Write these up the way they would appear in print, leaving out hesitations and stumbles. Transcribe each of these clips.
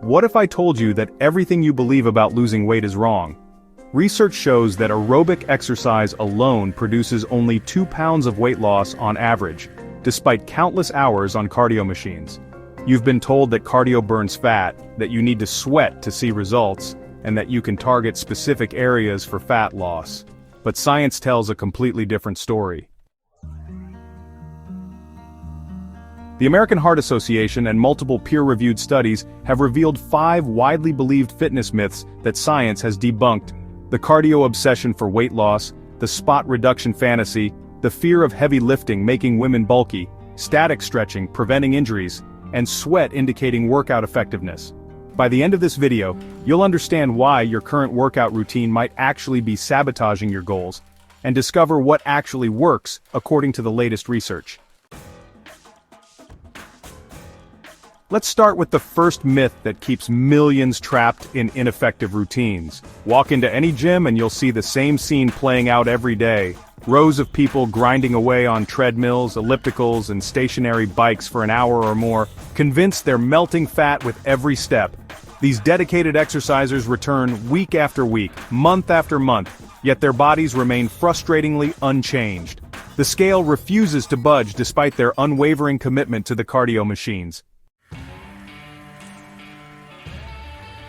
What if I told you that everything you believe about losing weight is wrong? Research shows that aerobic exercise alone produces only 2 pounds of weight loss on average, despite countless hours on cardio machines. You've been told that cardio burns fat, that you need to sweat to see results, and that you can target specific areas for fat loss. But science tells a completely different story. The American Heart Association and multiple peer-reviewed studies have revealed 5 widely believed fitness myths that science has debunked: the cardio obsession for weight loss, the spot reduction fantasy, the fear of heavy lifting making women bulky, static stretching preventing injuries, and sweat indicating workout effectiveness. By the end of this video, you'll understand why your current workout routine might actually be sabotaging your goals, and discover what actually works according to the latest research. Let's start with the first myth that keeps millions trapped in ineffective routines. Walk into any gym and you'll see the same scene playing out every day. Rows of people grinding away on treadmills, ellipticals, and stationary bikes for an hour or more, convinced they're melting fat with every step. These dedicated exercisers return week after week, month after month, yet their bodies remain frustratingly unchanged. The scale refuses to budge despite their unwavering commitment to the cardio machines.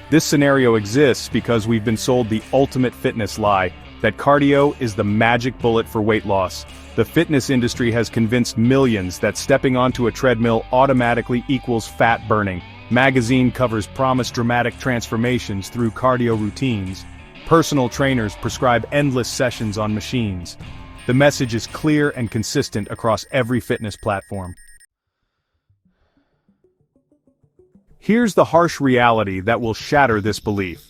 This scenario exists because we've been sold the ultimate fitness lie, that cardio is the magic bullet for weight loss. The fitness industry has convinced millions that stepping onto a treadmill automatically equals fat burning. Magazine covers promise dramatic transformations through cardio routines. Personal trainers prescribe endless sessions on machines. The message is clear and consistent across every fitness platform. Here's the harsh reality that will shatter this belief.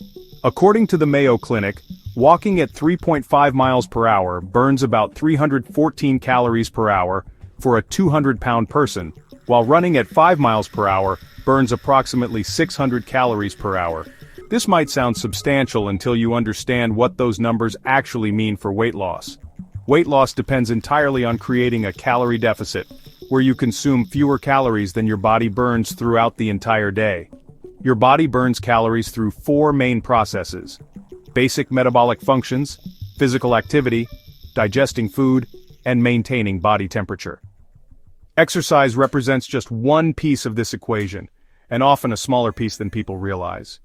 According to the Mayo Clinic, walking at 3.5 miles per hour burns about 314 calories per hour for a 200-pound person, while running at 5 miles per hour burns approximately 600 calories per hour. This might sound substantial until you understand what those numbers actually mean for weight loss. Weight loss depends entirely on creating a calorie deficit, where you consume fewer calories than your body burns throughout the entire day. Your body burns calories through 4 main processes: basic metabolic functions, physical activity, digesting food, and maintaining body temperature. Exercise represents just one piece of this equation, and often a smaller piece than people realize.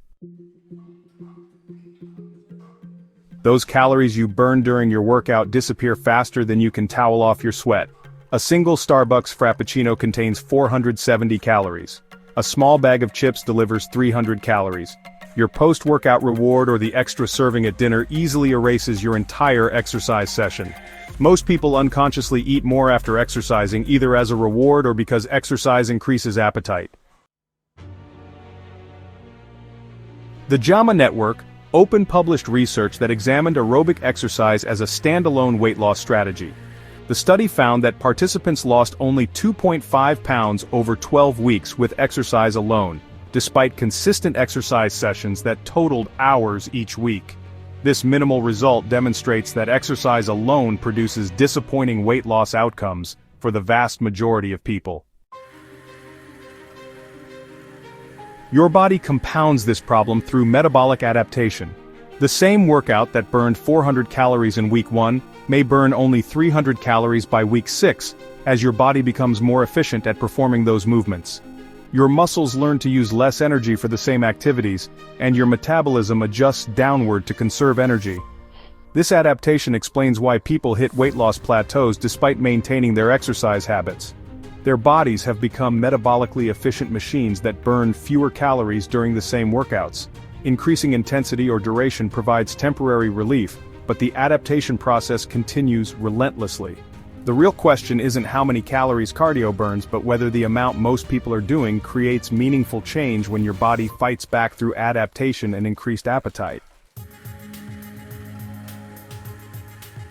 Those calories you burn during your workout disappear faster than you can towel off your sweat. A single Starbucks Frappuccino contains 470 calories. A small bag of chips delivers 300 calories. Your post-workout reward or the extra serving at dinner easily erases your entire exercise session. Most people unconsciously eat more after exercising, either as a reward or because exercise increases appetite. The JAMA Network published research that examined aerobic exercise as a standalone weight loss strategy. The study found that participants lost only 2.5 pounds over 12 weeks with exercise alone, despite consistent exercise sessions that totaled hours each week. This minimal result demonstrates that exercise alone produces disappointing weight loss outcomes for the vast majority of people. Your body compounds this problem through metabolic adaptation. The same workout that burned 400 calories in week 1 may burn only 300 calories by week 6, as your body becomes more efficient at performing those movements. Your muscles learn to use less energy for the same activities, and your metabolism adjusts downward to conserve energy. This adaptation explains why people hit weight loss plateaus despite maintaining their exercise habits. Their bodies have become metabolically efficient machines that burn fewer calories during the same workouts. Increasing intensity or duration provides temporary relief, but the adaptation process continues relentlessly. The real question isn't how many calories cardio burns, but whether the amount most people are doing creates meaningful change when your body fights back through adaptation and increased appetite.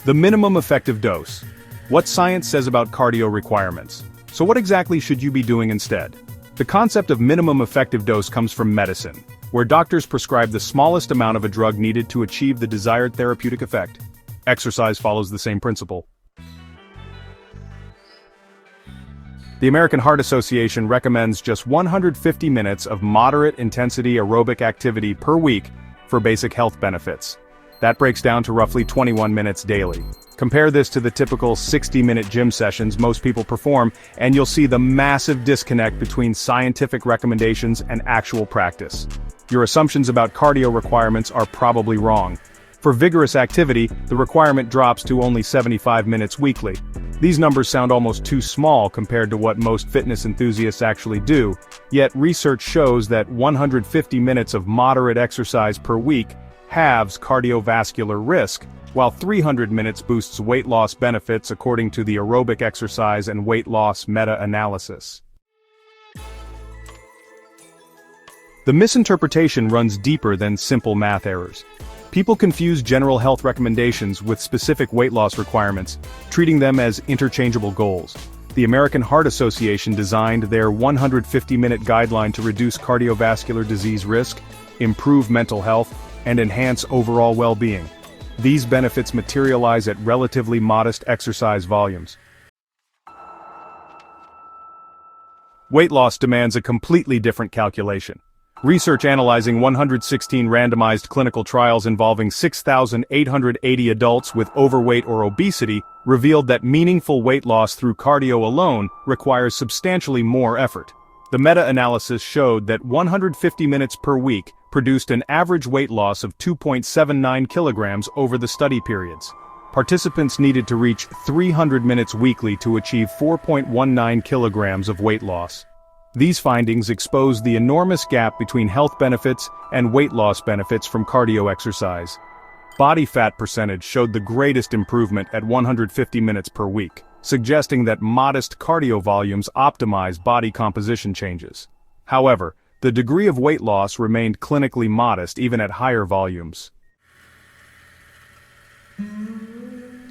The minimum effective dose. What science says about cardio requirements. So what exactly should you be doing instead? The concept of minimum effective dose comes from medicine, where doctors prescribe the smallest amount of a drug needed to achieve the desired therapeutic effect. Exercise follows the same principle. The American Heart Association recommends just 150 minutes of moderate-intensity aerobic activity per week for basic health benefits. That breaks down to roughly 21 minutes daily. Compare this to the typical 60-minute gym sessions most people perform, and you'll see the massive disconnect between scientific recommendations and actual practice. Your assumptions about cardio requirements are probably wrong. For vigorous activity, the requirement drops to only 75 minutes weekly. These numbers sound almost too small compared to what most fitness enthusiasts actually do, yet research shows that 150 minutes of moderate exercise per week halves cardiovascular risk, while 300 minutes boosts weight loss benefits according to the Aerobic Exercise and Weight Loss Meta-Analysis. The misinterpretation runs deeper than simple math errors. People confuse general health recommendations with specific weight loss requirements, treating them as interchangeable goals. The American Heart Association designed their 150-minute guideline to reduce cardiovascular disease risk, improve mental health, and enhance overall well-being. These benefits materialize at relatively modest exercise volumes. Weight loss demands a completely different calculation. Research analyzing 116 randomized clinical trials involving 6,880 adults with overweight or obesity revealed that meaningful weight loss through cardio alone requires substantially more effort. The meta-analysis showed that 150 minutes per week produced an average weight loss of 2.79 kilograms over the study periods. Participants needed to reach 300 minutes weekly to achieve 4.19 kilograms of weight loss. These findings expose the enormous gap between health benefits and weight loss benefits from cardio exercise. Body fat percentage showed the greatest improvement at 150 minutes per week, suggesting that modest cardio volumes optimize body composition changes. However, the degree of weight loss remained clinically modest even at higher volumes.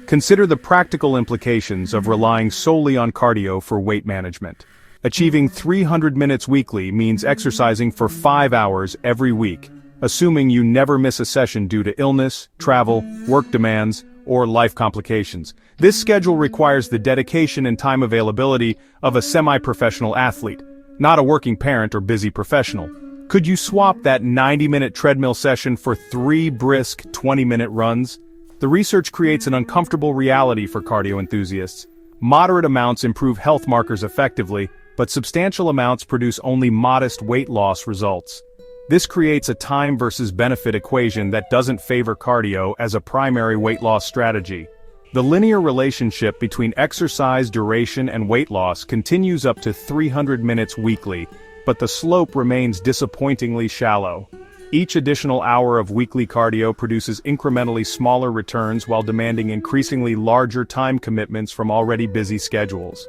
Consider the practical implications of relying solely on cardio for weight management. Achieving 300 minutes weekly means exercising for 5 hours every week, assuming you never miss a session due to illness, travel, work demands, or life complications. This schedule requires the dedication and time availability of a semi-professional athlete, not a working parent or busy professional. Could you swap that 90-minute treadmill session for 3 brisk 20-minute runs? The research creates an uncomfortable reality for cardio enthusiasts. Moderate amounts improve health markers effectively, but substantial amounts produce only modest weight loss results. This creates a time versus benefit equation that doesn't favor cardio as a primary weight loss strategy. The linear relationship between exercise duration and weight loss continues up to 300 minutes weekly, but the slope remains disappointingly shallow. Each additional hour of weekly cardio produces incrementally smaller returns while demanding increasingly larger time commitments from already busy schedules.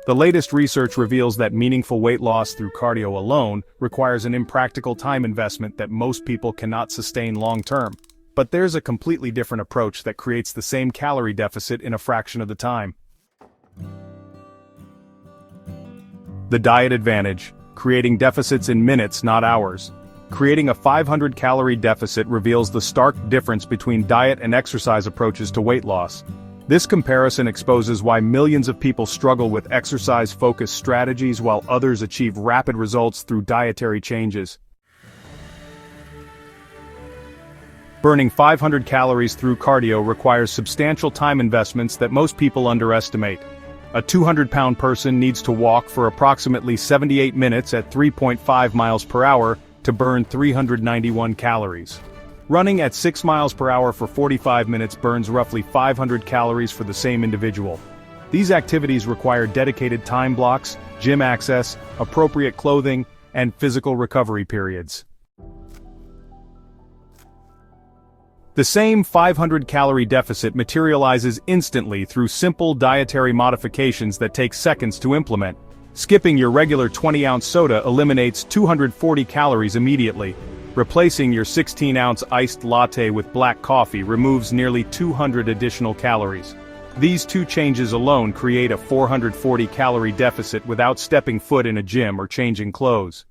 The latest research reveals that meaningful weight loss through cardio alone requires an impractical time investment that most people cannot sustain long-term. But there's a completely different approach that creates the same calorie deficit in a fraction of the time. The diet advantage, creating deficits in minutes, not hours. Creating a 500-calorie deficit reveals the stark difference between diet and exercise approaches to weight loss. This comparison exposes why millions of people struggle with exercise-focused strategies while others achieve rapid results through dietary changes. Burning 500 calories through cardio requires substantial time investments that most people underestimate. A 200-pound person needs to walk for approximately 78 minutes at 3.5 miles per hour to burn 391 calories. Running at 6 miles per hour for 45 minutes burns roughly 500 calories for the same individual. These activities require dedicated time blocks, gym access, appropriate clothing, and physical recovery periods. The same 500-calorie deficit materializes instantly through simple dietary modifications that take seconds to implement. Skipping your regular 20-ounce soda eliminates 240 calories immediately. Replacing your 16-ounce iced latte with black coffee removes nearly 200 additional calories. These two changes alone create a 440-calorie deficit without stepping foot in a gym or changing clothes.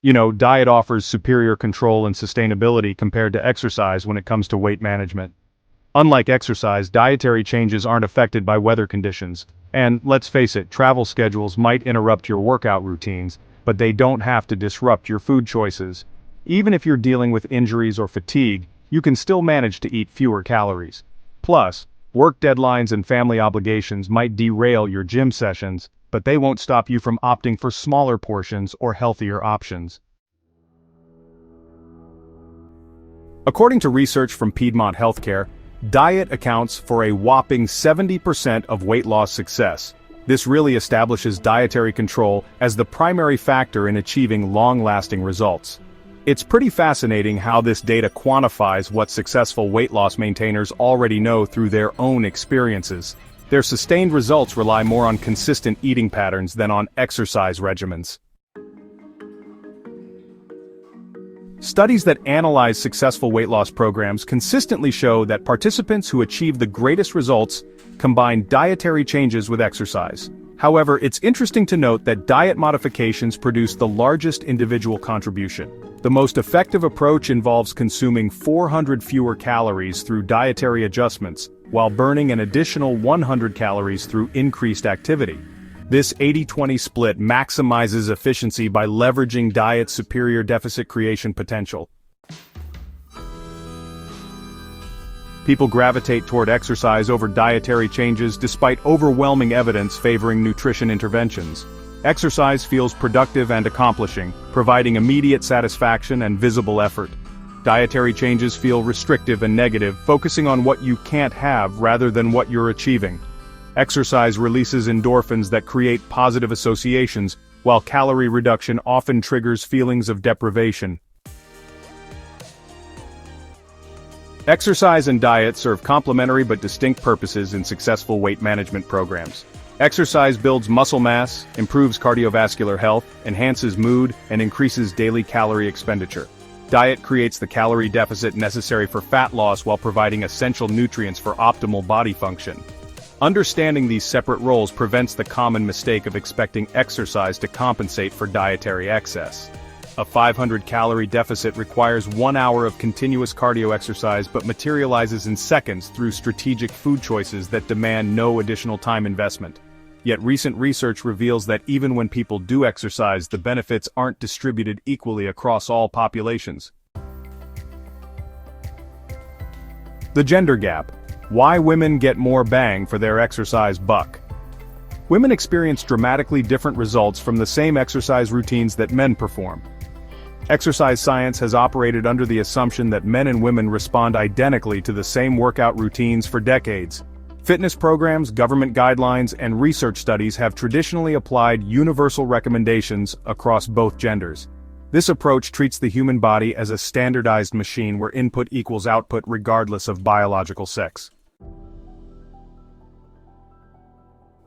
Diet offers superior control and sustainability compared to exercise when it comes to weight management. Unlike exercise, dietary changes aren't affected by weather conditions. And, let's face it, travel schedules might interrupt your workout routines, but they don't have to disrupt your food choices. Even if you're dealing with injuries or fatigue, you can still manage to eat fewer calories. Plus, work deadlines and family obligations might derail your gym sessions, but they won't stop you from opting for smaller portions or healthier options. According to research from Piedmont Healthcare, diet accounts for a whopping 70% of weight loss success. This really establishes dietary control as the primary factor in achieving long-lasting results. It's pretty fascinating how this data quantifies what successful weight loss maintainers already know through their own experiences. Their sustained results rely more on consistent eating patterns than on exercise regimens. Studies that analyze successful weight loss programs consistently show that participants who achieve the greatest results combine dietary changes with exercise. However, it's interesting to note that diet modifications produce the largest individual contribution. The most effective approach involves consuming 400 fewer calories through dietary adjustments, while burning an additional 100 calories through increased activity. This 80-20 split maximizes efficiency by leveraging diet's superior deficit creation potential. People gravitate toward exercise over dietary changes despite overwhelming evidence favoring nutrition interventions. Exercise feels productive and accomplishing, providing immediate satisfaction and visible effort. Dietary changes feel restrictive and negative, focusing on what you can't have rather than what you're achieving. Exercise releases endorphins that create positive associations, while calorie reduction often triggers feelings of deprivation. Exercise and diet serve complementary but distinct purposes in successful weight management programs. Exercise builds muscle mass, improves cardiovascular health, enhances mood, and increases daily calorie expenditure. Diet creates the calorie deficit necessary for fat loss while providing essential nutrients for optimal body function. Understanding these separate roles prevents the common mistake of expecting exercise to compensate for dietary excess. A 500-calorie deficit requires 1 hour of continuous cardio exercise but materializes in seconds through strategic food choices that demand no additional time investment. Yet recent research reveals that even when people do exercise, the benefits aren't distributed equally across all populations. The gender gap. Why women get more bang for their exercise buck. Women experience dramatically different results from the same exercise routines that men perform. Exercise science has operated under the assumption that men and women respond identically to the same workout routines for decades. Fitness programs, government guidelines, and research studies have traditionally applied universal recommendations across both genders. This approach treats the human body as a standardized machine where input equals output regardless of biological sex.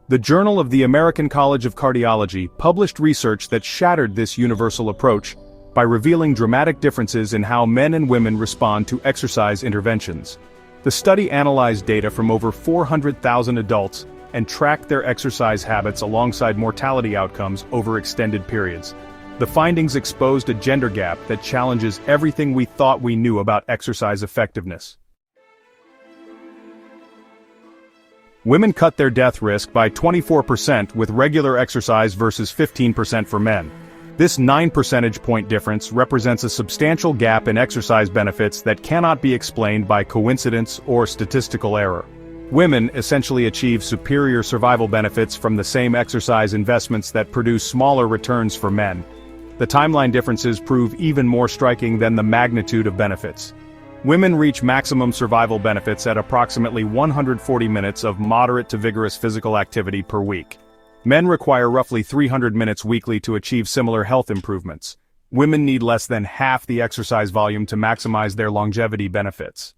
The Journal of the American College of Cardiology published research that shattered this universal approach by revealing dramatic differences in how men and women respond to exercise interventions. The study analyzed data from over 400,000 adults and tracked their exercise habits alongside mortality outcomes over extended periods. The findings exposed a gender gap that challenges everything we thought we knew about exercise effectiveness. Women cut their death risk by 24% with regular exercise versus 15% for men. This 9 percentage point difference represents a substantial gap in exercise benefits that cannot be explained by coincidence or statistical error. Women essentially achieve superior survival benefits from the same exercise investments that produce smaller returns for men. The timeline differences prove even more striking than the magnitude of benefits. Women reach maximum survival benefits at approximately 140 minutes of moderate to vigorous physical activity per week. Men require roughly 300 minutes weekly to achieve similar health improvements. Women need less than half the exercise volume to maximize their longevity benefits.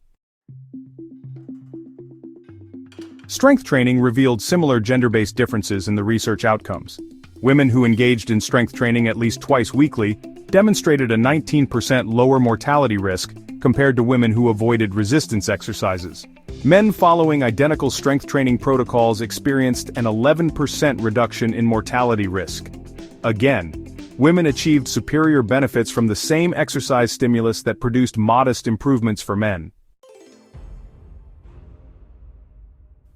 Strength training revealed similar gender-based differences in the research outcomes. Women who engaged in strength training at least twice weekly demonstrated a 19% lower mortality risk compared to women who avoided resistance exercises. Men following identical strength training protocols experienced an 11% reduction in mortality risk. Again, women achieved superior benefits from the same exercise stimulus that produced modest improvements for men.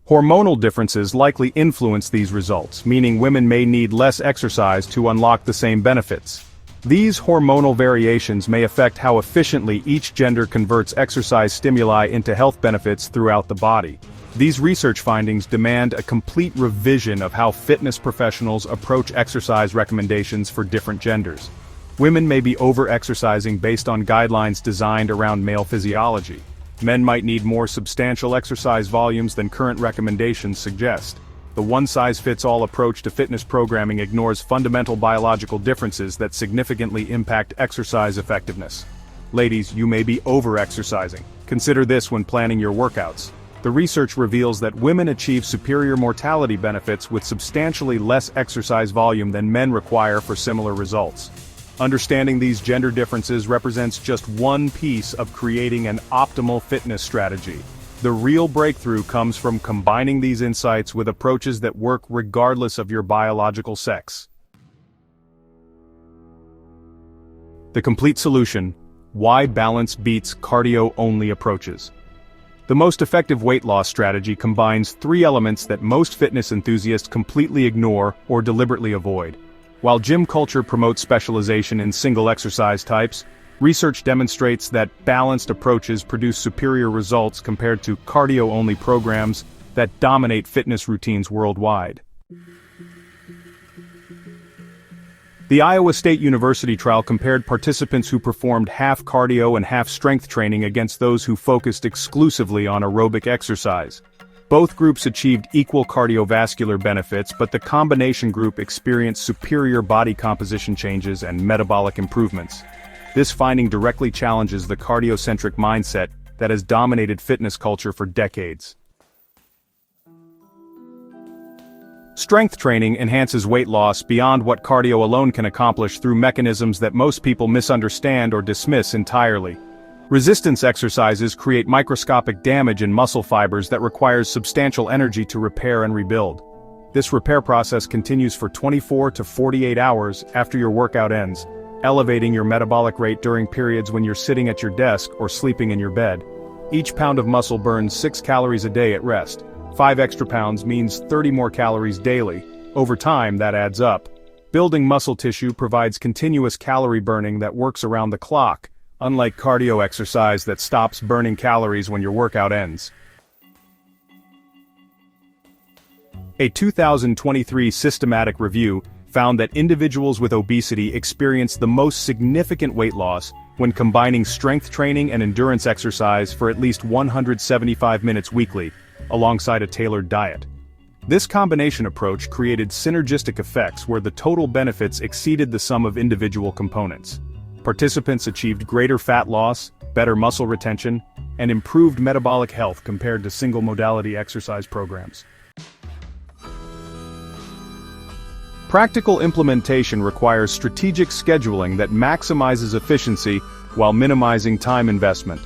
Hormonal differences likely influence these results, meaning women may need less exercise to unlock the same benefits. These hormonal variations may affect how efficiently each gender converts exercise stimuli into health benefits throughout the body. These research findings demand a complete revision of how fitness professionals approach exercise recommendations for different genders. Women may be over-exercising based on guidelines designed around male physiology. Men might need more substantial exercise volumes than current recommendations suggest. The one-size-fits-all approach to fitness programming ignores fundamental biological differences that significantly impact exercise effectiveness. Ladies, you may be over-exercising. Consider this when planning your workouts. The research reveals that women achieve superior mortality benefits with substantially less exercise volume than men require for similar results. Understanding these gender differences represents just one piece of creating an optimal fitness strategy. The real breakthrough comes from combining these insights with approaches that work regardless of your biological sex. The complete solution: why balance beats cardio-only approaches. The most effective weight loss strategy combines three elements that most fitness enthusiasts completely ignore or deliberately avoid. While gym culture promotes specialization in single exercise types, research demonstrates that balanced approaches produce superior results compared to cardio-only programs that dominate fitness routines worldwide. The Iowa State University trial compared participants who performed half cardio and half strength training against those who focused exclusively on aerobic exercise. Both groups achieved equal cardiovascular benefits, but the combination group experienced superior body composition changes and metabolic improvements. This finding directly challenges the cardiocentric mindset that has dominated fitness culture for decades. Strength training enhances weight loss beyond what cardio alone can accomplish through mechanisms that most people misunderstand or dismiss entirely. Resistance exercises create microscopic damage in muscle fibers that requires substantial energy to repair and rebuild. This repair process continues for 24 to 48 hours after your workout ends, elevating your metabolic rate during periods when you're sitting at your desk or sleeping in your bed. Each pound of muscle burns 6 calories a day at rest. 5 extra pounds means 30 more calories daily. Over time, that adds up. Building muscle tissue provides continuous calorie burning that works around the clock, unlike cardio exercise that stops burning calories when your workout ends. A 2023 systematic review found that individuals with obesity experience the most significant weight loss when combining strength training and endurance exercise for at least 175 minutes weekly, alongside a tailored diet. This combination approach created synergistic effects where the total benefits exceeded the sum of individual components. Participants achieved greater fat loss, better muscle retention, and improved metabolic health compared to single-modality exercise programs. Practical implementation requires strategic scheduling that maximizes efficiency while minimizing time investment.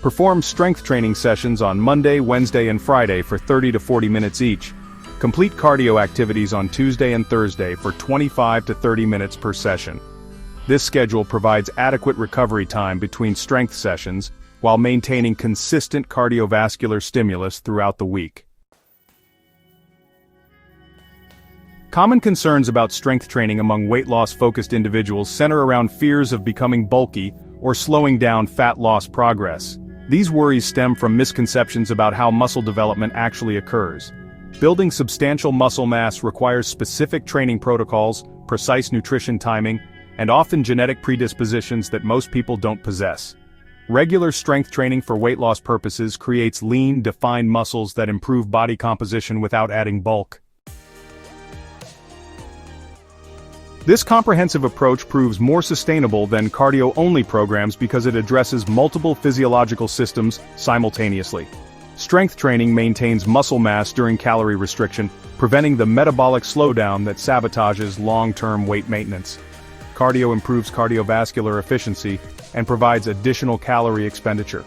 Perform strength training sessions on Monday, Wednesday, and Friday for 30 to 40 minutes each. Complete cardio activities on Tuesday and Thursday for 25 to 30 minutes per session. This schedule provides adequate recovery time between strength sessions while maintaining consistent cardiovascular stimulus throughout the week. Common concerns about strength training among weight loss-focused individuals center around fears of becoming bulky or slowing down fat loss progress. These worries stem from misconceptions about how muscle development actually occurs. Building substantial muscle mass requires specific training protocols, precise nutrition timing, and often genetic predispositions that most people don't possess. Regular strength training for weight loss purposes creates lean, defined muscles that improve body composition without adding bulk. This comprehensive approach proves more sustainable than cardio-only programs because it addresses multiple physiological systems simultaneously. Strength training maintains muscle mass during calorie restriction, preventing the metabolic slowdown that sabotages long-term weight maintenance. Cardio improves cardiovascular efficiency and provides additional calorie expenditure.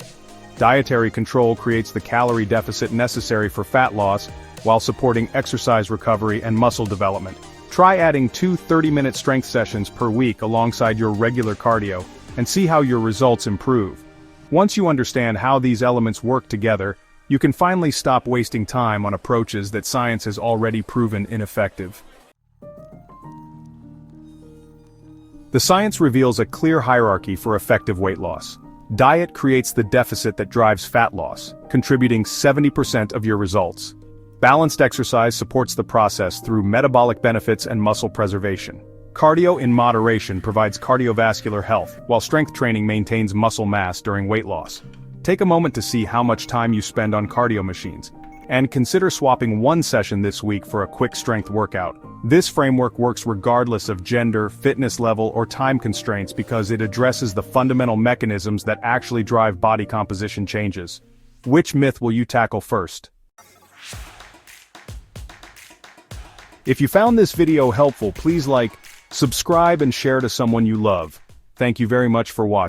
Dietary control creates the calorie deficit necessary for fat loss while supporting exercise recovery and muscle development. Try adding 2 30-minute strength sessions per week alongside your regular cardio and see how your results improve. Once you understand how these elements work together, You can finally stop wasting time on approaches that science has already proven ineffective. The science reveals a clear hierarchy for effective weight loss. Diet creates the deficit that drives fat loss, contributing 70% of your results. Balanced exercise supports the process through metabolic benefits and muscle preservation. Cardio in moderation provides cardiovascular health, while strength training maintains muscle mass during weight loss. Take a moment to see how much time you spend on cardio machines, and consider swapping one session this week for a quick strength workout. This framework works regardless of gender, fitness level, or time constraints because it addresses the fundamental mechanisms that actually drive body composition changes. Which myth will you tackle first? If you found this video helpful, please like, subscribe, and share to someone you love. Thank you very much for watching.